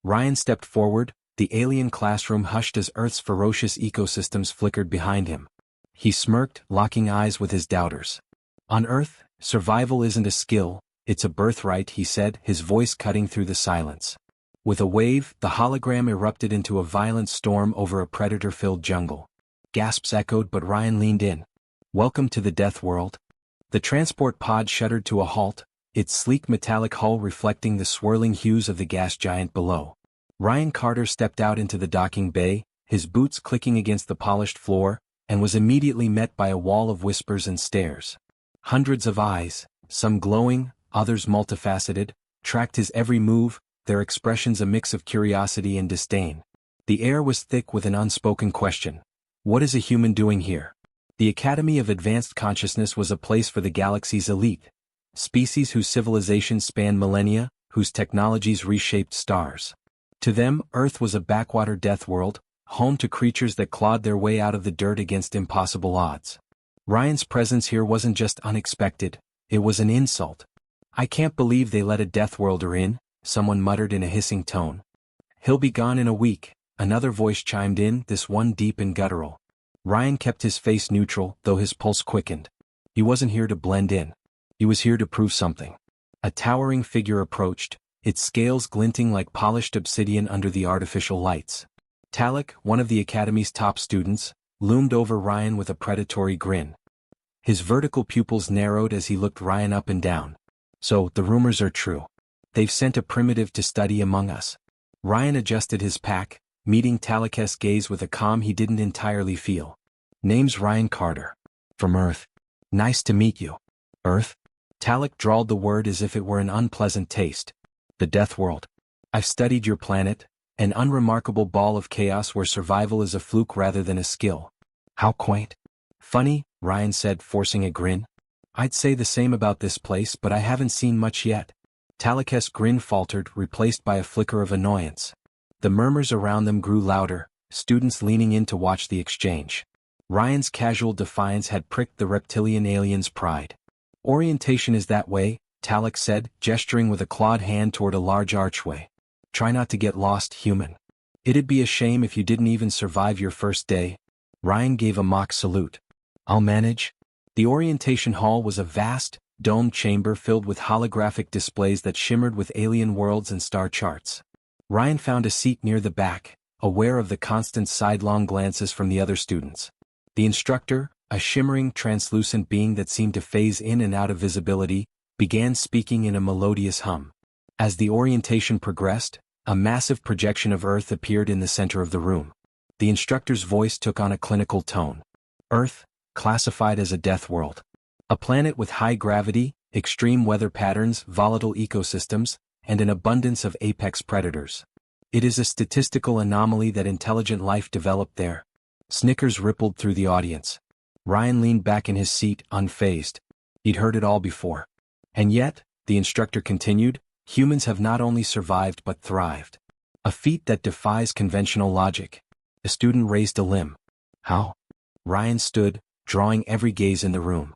Ryan stepped forward, the alien classroom hushed as Earth's ferocious ecosystems flickered behind him. He smirked, locking eyes with his doubters. On Earth, survival isn't a skill, it's a birthright, he said, his voice cutting through the silence. With a wave, the hologram erupted into a violent storm over a predator-filled jungle. Gasps echoed, but Ryan leaned in. Welcome to the Deathworld. The transport pod shuddered to a halt, its sleek metallic hull reflecting the swirling hues of the gas giant below. Ryan Carter stepped out into the docking bay, his boots clicking against the polished floor, and was immediately met by a wall of whispers and stares. Hundreds of eyes, some glowing, others multifaceted, tracked his every move, their expressions a mix of curiosity and disdain. The air was thick with an unspoken question. What is a human doing here? The Academy of Advanced Consciousness was a place for the galaxy's elite, species whose civilizations spanned millennia, whose technologies reshaped stars. To them, Earth was a backwater death world, home to creatures that clawed their way out of the dirt against impossible odds. Ryan's presence here wasn't just unexpected, it was an insult. I can't believe they let a Deathworlder in, someone muttered in a hissing tone. He'll be gone in a week, another voice chimed in, this one deep and guttural. Ryan kept his face neutral, though his pulse quickened. He wasn't here to blend in. He was here to prove something. A towering figure approached, its scales glinting like polished obsidian under the artificial lights. Talek, one of the Academy's top students, loomed over Ryan with a predatory grin. His vertical pupils narrowed as he looked Ryan up and down. So, the rumors are true. They've sent a primitive to study among us. Ryan adjusted his pack, meeting Talek's gaze with a calm he didn't entirely feel. Name's Ryan Carter. From Earth. Nice to meet you. Earth? Talek drawled the word as if it were an unpleasant taste. The Deathworld. I've studied your planet, an unremarkable ball of chaos where survival is a fluke rather than a skill. How quaint. Funny, Ryan said, forcing a grin. I'd say the same about this place, but I haven't seen much yet. Talek's grin faltered, replaced by a flicker of annoyance. The murmurs around them grew louder, students leaning in to watch the exchange. Ryan's casual defiance had pricked the reptilian alien's pride. Orientation is that way, Talek said, gesturing with a clawed hand toward a large archway. Try not to get lost, human. It'd be a shame if you didn't even survive your first day. Ryan gave a mock salute. I'll manage. The orientation hall was a vast, domed chamber filled with holographic displays that shimmered with alien worlds and star charts. Ryan found a seat near the back, aware of the constant sidelong glances from the other students. The instructor, a shimmering, translucent being that seemed to phase in and out of visibility, began speaking in a melodious hum. As the orientation progressed, a massive projection of Earth appeared in the center of the room. The instructor's voice took on a clinical tone. Earth, classified as a death world. A planet with high gravity, extreme weather patterns, volatile ecosystems, and an abundance of apex predators. It is a statistical anomaly that intelligent life developed there. Snickers rippled through the audience. Ryan leaned back in his seat, unfazed. He'd heard it all before. And yet, the instructor continued, humans have not only survived but thrived. A feat that defies conventional logic. A student raised a limb. How? Ryan stood, drawing every gaze in the room.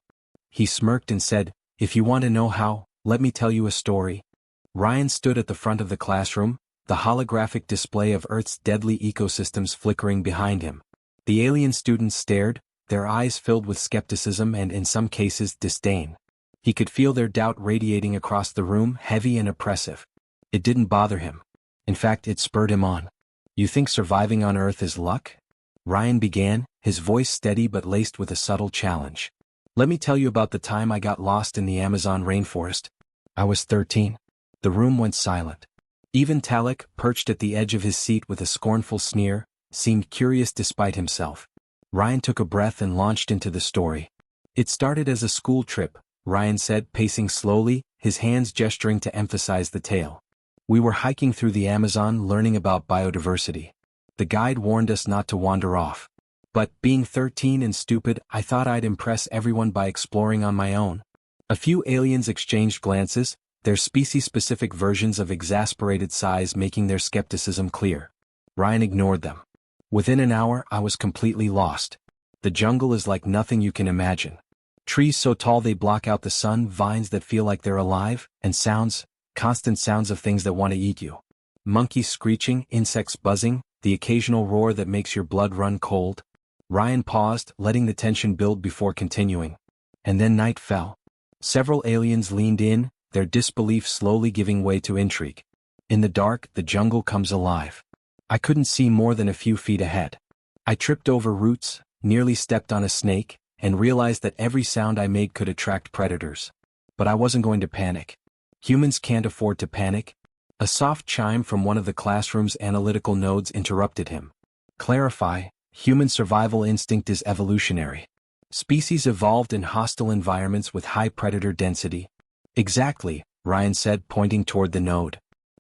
He smirked and said, if you want to know how, let me tell you a story. Ryan stood at the front of the classroom, the holographic display of Earth's deadly ecosystems flickering behind him. The alien students stared, their eyes filled with skepticism and in some cases disdain. He could feel their doubt radiating across the room, heavy and oppressive. It didn't bother him. In fact, it spurred him on. You think surviving on Earth is luck? Ryan began, his voice steady but laced with a subtle challenge. Let me tell you about the time I got lost in the Amazon rainforest. I was 13. The room went silent. Even Talek, perched at the edge of his seat with a scornful sneer, seemed curious despite himself. Ryan took a breath and launched into the story. It started as a school trip, Ryan said, pacing slowly, his hands gesturing to emphasize the tale. We were hiking through the Amazon learning about biodiversity. The guide warned us not to wander off. But, being 13 and stupid, I thought I'd impress everyone by exploring on my own. A few aliens exchanged glances, their species-specific versions of exasperated sighs making their skepticism clear. Ryan ignored them. Within an hour, I was completely lost. The jungle is like nothing you can imagine. Trees so tall they block out the sun, vines that feel like they're alive, and sounds, constant sounds of things that want to eat you. Monkeys screeching, insects buzzing, the occasional roar that makes your blood run cold. Ryan paused, letting the tension build before continuing. And then night fell. Several aliens leaned in, their disbelief slowly giving way to intrigue. In the dark, the jungle comes alive. I couldn't see more than a few feet ahead. I tripped over roots, nearly stepped on a snake, and realized that every sound I made could attract predators. But I wasn't going to panic. Humans can't afford to panic. A soft chime from one of the classroom's analytical nodes interrupted him. Clarify, human survival instinct is evolutionary. Species evolved in hostile environments with high predator density. Exactly, Ryan said, pointing toward the node.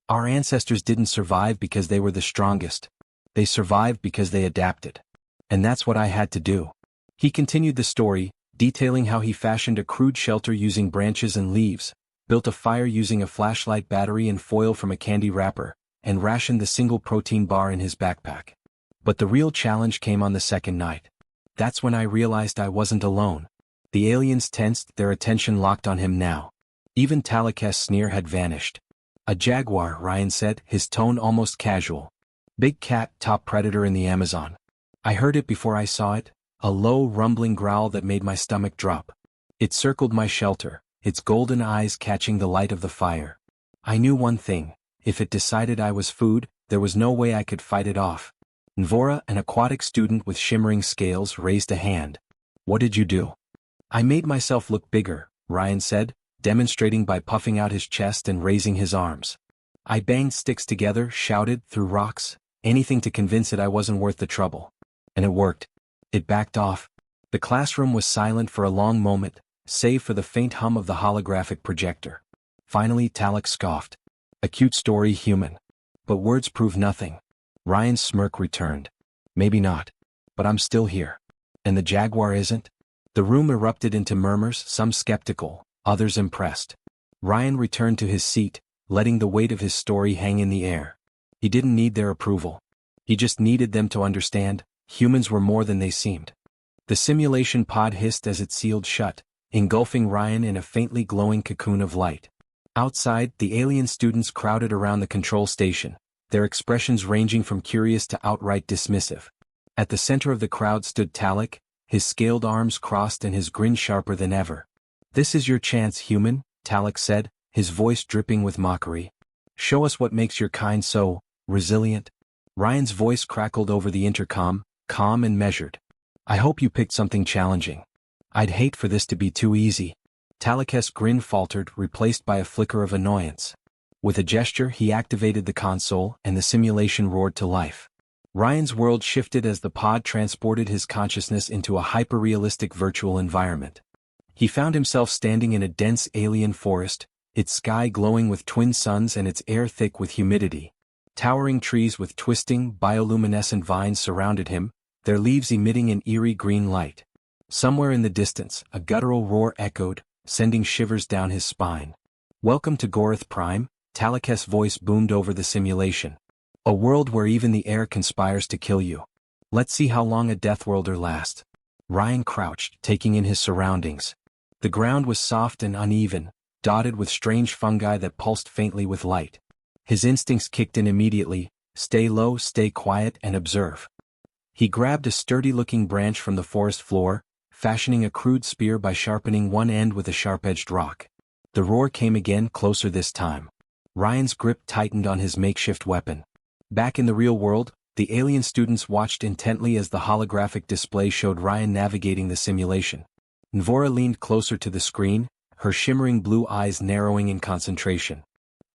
Our ancestors didn't survive because they were the strongest. They survived because they adapted. And that's what I had to do. He continued the story, detailing how he fashioned a crude shelter using branches and leaves, built a fire using a flashlight battery and foil from a candy wrapper, and rationed the single protein bar in his backpack. But the real challenge came on the second night. That's when I realized I wasn't alone. The aliens tensed, their attention locked on him now. Even Talak's sneer had vanished. A jaguar, Ryan said, his tone almost casual. Big cat, top predator in the Amazon. I heard it before I saw it, a low rumbling growl that made my stomach drop. It circled my shelter, its golden eyes catching the light of the fire. I knew one thing, if it decided I was food, there was no way I could fight it off. Nvora, an aquatic student with shimmering scales, raised a hand. What did you do? I made myself look bigger, Ryan said, demonstrating by puffing out his chest and raising his arms. I banged sticks together, shouted, threw rocks, anything to convince it I wasn't worth the trouble. And it worked. It backed off. The classroom was silent for a long moment, save for the faint hum of the holographic projector. Finally, Talak scoffed. A cute story, human. But words prove nothing. Ryan's smirk returned. Maybe not. But I'm still here. And the jaguar isn't? The room erupted into murmurs, some skeptical, others impressed. Ryan returned to his seat, letting the weight of his story hang in the air. He didn't need their approval. He just needed them to understand, humans were more than they seemed. The simulation pod hissed as it sealed shut, engulfing Ryan in a faintly glowing cocoon of light. Outside, the alien students crowded around the control station, their expressions ranging from curious to outright dismissive. At the center of the crowd stood Talak, his scaled arms crossed and his grin sharper than ever. This is your chance, human, Talak said, his voice dripping with mockery. Show us what makes your kind so resilient. Ryan's voice crackled over the intercom, calm and measured. I hope you picked something challenging. I'd hate for this to be too easy. Talak's grin faltered, replaced by a flicker of annoyance. With a gesture, he activated the console, and the simulation roared to life. Ryan's world shifted as the pod transported his consciousness into a hyper-realistic virtual environment. He found himself standing in a dense alien forest, its sky glowing with twin suns and its air thick with humidity. Towering trees with twisting, bioluminescent vines surrounded him, their leaves emitting an eerie green light. Somewhere in the distance, a guttural roar echoed, sending shivers down his spine. Welcome to Gorath Prime, Talak's voice boomed over the simulation. A world where even the air conspires to kill you. Let's see how long a Deathworlder lasts. Ryan crouched, taking in his surroundings. The ground was soft and uneven, dotted with strange fungi that pulsed faintly with light. His instincts kicked in immediately, stay low, stay quiet, and observe. He grabbed a sturdy-looking branch from the forest floor, fashioning a crude spear by sharpening one end with a sharp-edged rock. The roar came again, closer this time. Ryan's grip tightened on his makeshift weapon. Back in the real world, the alien students watched intently as the holographic display showed Ryan navigating the simulation. Nvora leaned closer to the screen, her shimmering blue eyes narrowing in concentration.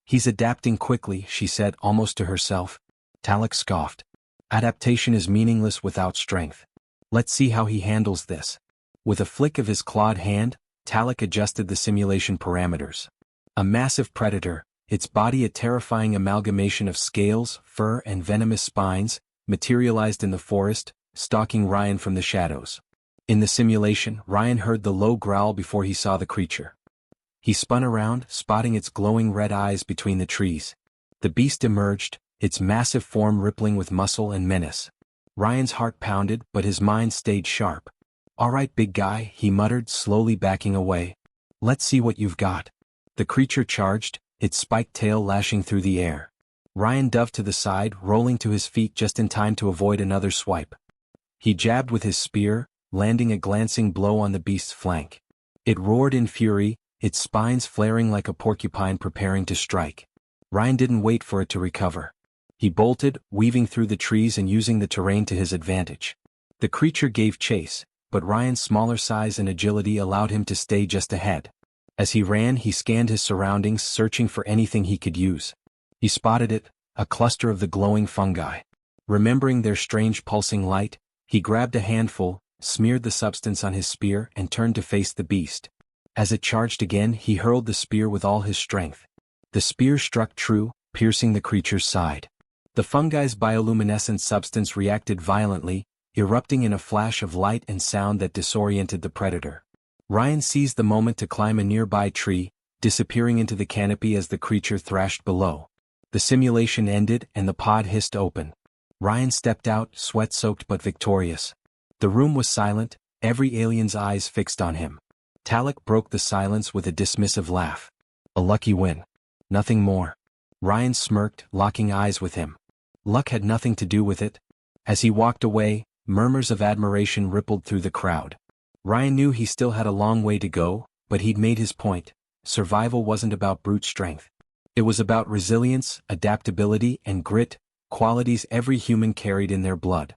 He's adapting quickly, she said almost to herself. Talak scoffed. Adaptation is meaningless without strength. Let's see how he handles this. With a flick of his clawed hand, Talak adjusted the simulation parameters. A massive predator, its body a terrifying amalgamation of scales, fur and venomous spines, materialized in the forest, stalking Ryan from the shadows. In the simulation, Ryan heard the low growl before he saw the creature. He spun around, spotting its glowing red eyes between the trees. The beast emerged, its massive form rippling with muscle and menace. Ryan's heart pounded, but his mind stayed sharp. All right, big guy, he muttered, slowly backing away. Let's see what you've got. The creature charged, its spiked tail lashing through the air. Ryan dove to the side, rolling to his feet just in time to avoid another swipe. He jabbed with his spear, landing a glancing blow on the beast's flank. It roared in fury, its spines flaring like a porcupine preparing to strike. Ryan didn't wait for it to recover. He bolted, weaving through the trees and using the terrain to his advantage. The creature gave chase, but Ryan's smaller size and agility allowed him to stay just ahead. As he ran, he scanned his surroundings, searching for anything he could use. He spotted it, a cluster of the glowing fungi. Remembering their strange pulsing light, he grabbed a handful, smeared the substance on his spear and turned to face the beast. As it charged again, he hurled the spear with all his strength. The spear struck true, piercing the creature's side. The fungi's bioluminescent substance reacted violently, erupting in a flash of light and sound that disoriented the predator. Ryan seized the moment to climb a nearby tree, disappearing into the canopy as the creature thrashed below. The simulation ended and the pod hissed open. Ryan stepped out, sweat-soaked but victorious. The room was silent, every alien's eyes fixed on him. Talek broke the silence with a dismissive laugh. A lucky win. Nothing more. Ryan smirked, locking eyes with him. Luck had nothing to do with it. As he walked away, murmurs of admiration rippled through the crowd. Ryan knew he still had a long way to go, but he'd made his point. Survival wasn't about brute strength. It was about resilience, adaptability, and grit, qualities every human carried in their blood.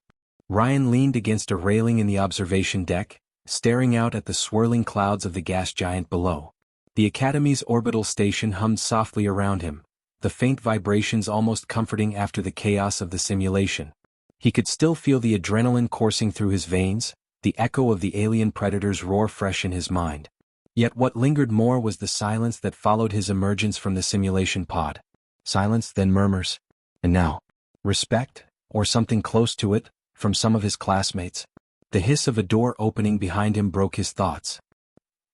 Ryan leaned against a railing in the observation deck, staring out at the swirling clouds of the gas giant below. The Academy's orbital station hummed softly around him, the faint vibrations almost comforting after the chaos of the simulation. He could still feel the adrenaline coursing through his veins, the echo of the alien predator's roar fresh in his mind. Yet what lingered more was the silence that followed his emergence from the simulation pod. Silence, then murmurs. And now, respect, or something close to it, from some of his classmates. The hiss of a door opening behind him broke his thoughts.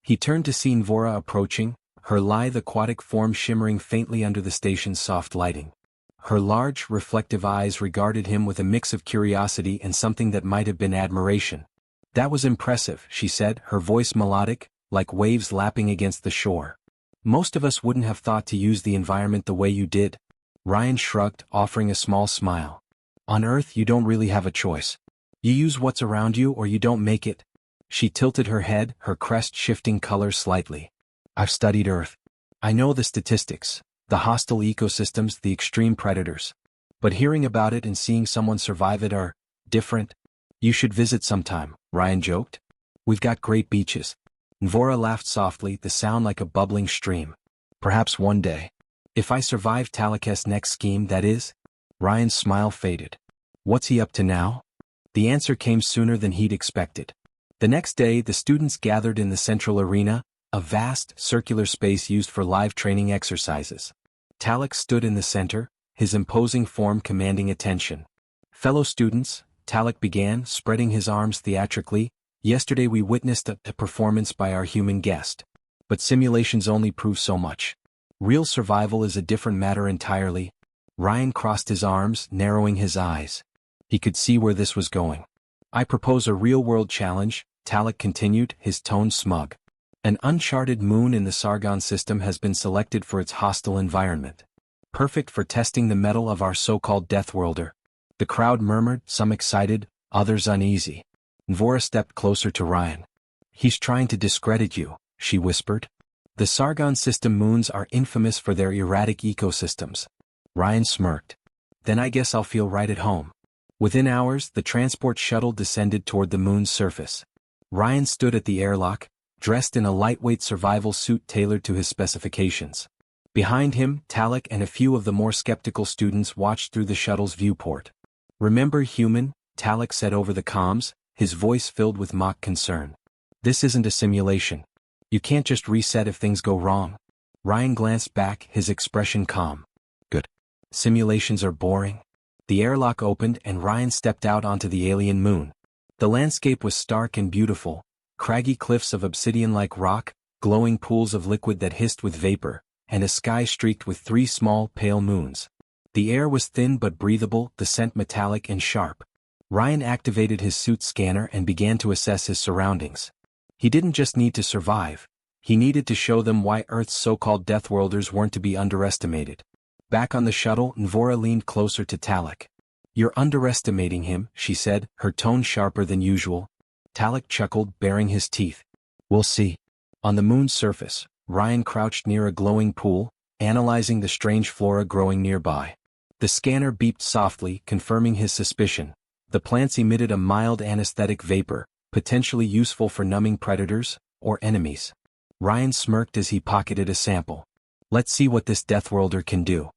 He turned to see Nvora approaching, her lithe aquatic form shimmering faintly under the station's soft lighting. Her large, reflective eyes regarded him with a mix of curiosity and something that might have been admiration. "That was impressive," she said, her voice melodic, like waves lapping against the shore. "Most of us wouldn't have thought to use the environment the way you did." Ryan shrugged, offering a small smile. "On Earth you don't really have a choice. You use what's around you or you don't make it." She tilted her head, her crest shifting color slightly. "I've studied Earth. I know the statistics, the hostile ecosystems, the extreme predators. But hearing about it and seeing someone survive it are different. You should visit sometime," Ryan joked. "We've got great beaches." Nvora laughed softly, the sound like a bubbling stream. "Perhaps one day. If I survive Talek's next scheme, that is." Ryan's smile faded. What's he up to now? The answer came sooner than he'd expected. The next day, the students gathered in the central arena, a vast, circular space used for live training exercises. Talek stood in the center, his imposing form commanding attention. "Fellow students," Talek began, spreading his arms theatrically, "yesterday we witnessed a performance by our human guest. But simulations only prove so much. Real survival is a different matter entirely." Ryan crossed his arms, narrowing his eyes. He could see where this was going. "I propose a real-world challenge," Talek continued, his tone smug. "An uncharted moon in the Sargon system has been selected for its hostile environment. Perfect for testing the mettle of our so-called Deathworlder." The crowd murmured, some excited, others uneasy. Nvora stepped closer to Ryan. "He's trying to discredit you," she whispered. "The Sargon system moons are infamous for their erratic ecosystems." Ryan smirked. "Then I guess I'll feel right at home." Within hours, the transport shuttle descended toward the moon's surface. Ryan stood at the airlock, dressed in a lightweight survival suit tailored to his specifications. Behind him, Talek and a few of the more skeptical students watched through the shuttle's viewport. "Remember, human," Talek said over the comms, his voice filled with mock concern. "This isn't a simulation. You can't just reset if things go wrong." Ryan glanced back, his expression calm. "Good. Simulations are boring." The airlock opened and Ryan stepped out onto the alien moon. The landscape was stark and beautiful, craggy cliffs of obsidian-like rock, glowing pools of liquid that hissed with vapor, and a sky streaked with 3 small, pale moons. The air was thin but breathable, the scent metallic and sharp. Ryan activated his suit scanner and began to assess his surroundings. He didn't just need to survive, he needed to show them why Earth's so-called Deathworlders weren't to be underestimated. Back on the shuttle, Nvora leaned closer to Talek. "You're underestimating him," she said, her tone sharper than usual. Talek chuckled, baring his teeth. "We'll see." On the moon's surface, Ryan crouched near a glowing pool, analyzing the strange flora growing nearby. The scanner beeped softly, confirming his suspicion. The plants emitted a mild anesthetic vapor, potentially useful for numbing predators or enemies. Ryan smirked as he pocketed a sample. "Let's see what this Deathworlder can do."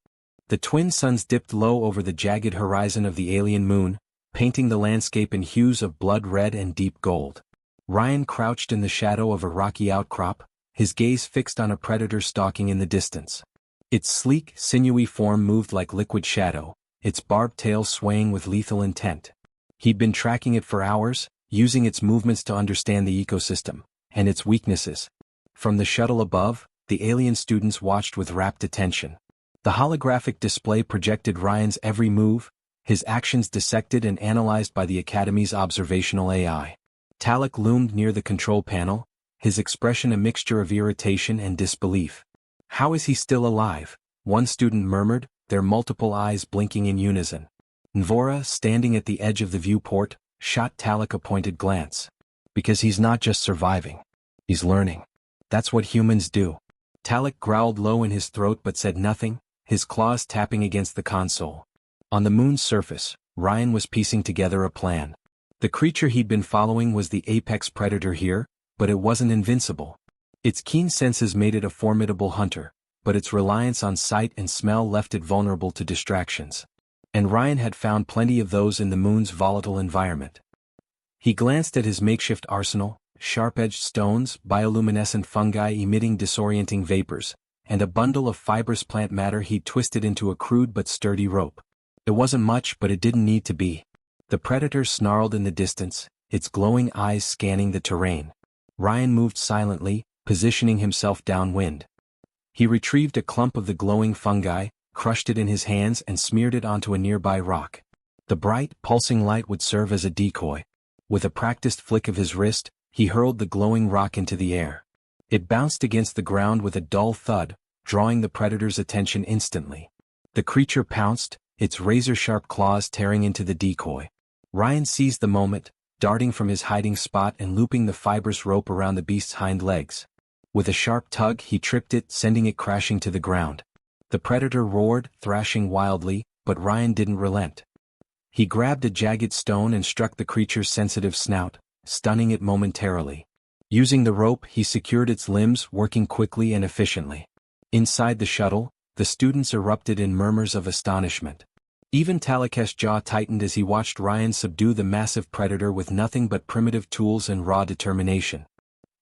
The twin suns dipped low over the jagged horizon of the alien moon, painting the landscape in hues of blood red and deep gold. Ryan crouched in the shadow of a rocky outcrop, his gaze fixed on a predator stalking in the distance. Its sleek, sinewy form moved like liquid shadow, its barbed tail swaying with lethal intent. He'd been tracking it for hours, using its movements to understand the ecosystem and its weaknesses. From the shuttle above, the alien students watched with rapt attention. The holographic display projected Ryan's every move, his actions dissected and analyzed by the Academy's observational AI. Talek loomed near the control panel, his expression a mixture of irritation and disbelief. "How is he still alive?" one student murmured, their multiple eyes blinking in unison. Nvora, standing at the edge of the viewport, shot Talek a pointed glance. "Because he's not just surviving. He's learning. That's what humans do." Talek growled low in his throat but said nothing, his claws tapping against the console. On the moon's surface, Ryan was piecing together a plan. The creature he'd been following was the apex predator here, but it wasn't invincible. Its keen senses made it a formidable hunter, but its reliance on sight and smell left it vulnerable to distractions. And Ryan had found plenty of those in the moon's volatile environment. He glanced at his makeshift arsenal, sharp-edged stones, bioluminescent fungi emitting disorienting vapors, and a bundle of fibrous plant matter he'd twisted into a crude but sturdy rope. It wasn't much, but it didn't need to be. The predator snarled in the distance, its glowing eyes scanning the terrain. Ryan moved silently, positioning himself downwind. He retrieved a clump of the glowing fungi, crushed it in his hands and smeared it onto a nearby rock. The bright, pulsing light would serve as a decoy. With a practiced flick of his wrist, he hurled the glowing rock into the air. It bounced against the ground with a dull thud, drawing the predator's attention instantly. The creature pounced, its razor-sharp claws tearing into the decoy. Ryan seized the moment, darting from his hiding spot and looping the fibrous rope around the beast's hind legs. With a sharp tug, he tripped it, sending it crashing to the ground. The predator roared, thrashing wildly, but Ryan didn't relent. He grabbed a jagged stone and struck the creature's sensitive snout, stunning it momentarily. Using the rope, he secured its limbs, working quickly and efficiently. Inside the shuttle, the students erupted in murmurs of astonishment. Even Talek's jaw tightened as he watched Ryan subdue the massive predator with nothing but primitive tools and raw determination.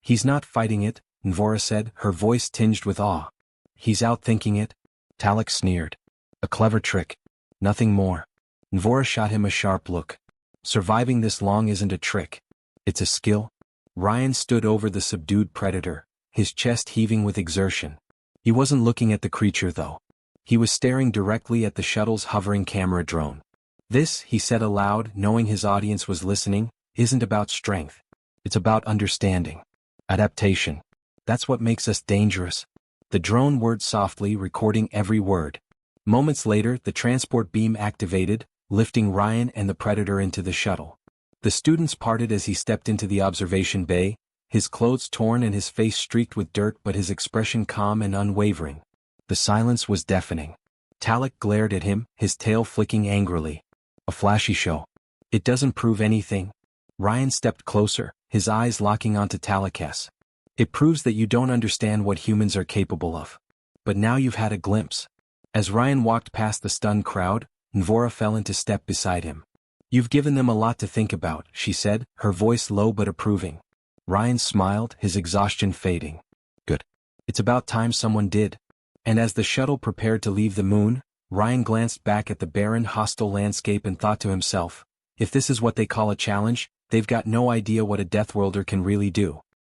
"He's not fighting it," Nvora said, her voice tinged with awe. "He's outthinking it." Talek sneered. "A clever trick. Nothing more." Nvora shot him a sharp look. "Surviving this long isn't a trick. It's a skill." Ryan stood over the subdued predator, his chest heaving with exertion. He wasn't looking at the creature though. He was staring directly at the shuttle's hovering camera drone. "This," he said aloud, knowing his audience was listening, "isn't about strength. It's about understanding. Adaptation. That's what makes us dangerous." The drone whirred softly, recording every word. Moments later, the transport beam activated, lifting Ryan and the predator into the shuttle. The students parted as he stepped into the observation bay, his clothes torn and his face streaked with dirt but his expression calm and unwavering. The silence was deafening. Talek glared at him, his tail flicking angrily. "A flashy show. It doesn't prove anything." Ryan stepped closer, his eyes locking onto Talek's. "It proves that you don't understand what humans are capable of. But now you've had a glimpse." As Ryan walked past the stunned crowd, Nvora fell into step beside him. "You've given them a lot to think about," she said, her voice low but approving. Ryan smiled, his exhaustion fading. "Good. It's about time someone did." And as the shuttle prepared to leave the moon, Ryan glanced back at the barren, hostile landscape and thought to himself, if this is what they call a challenge, they've got no idea what a Deathworlder can really do.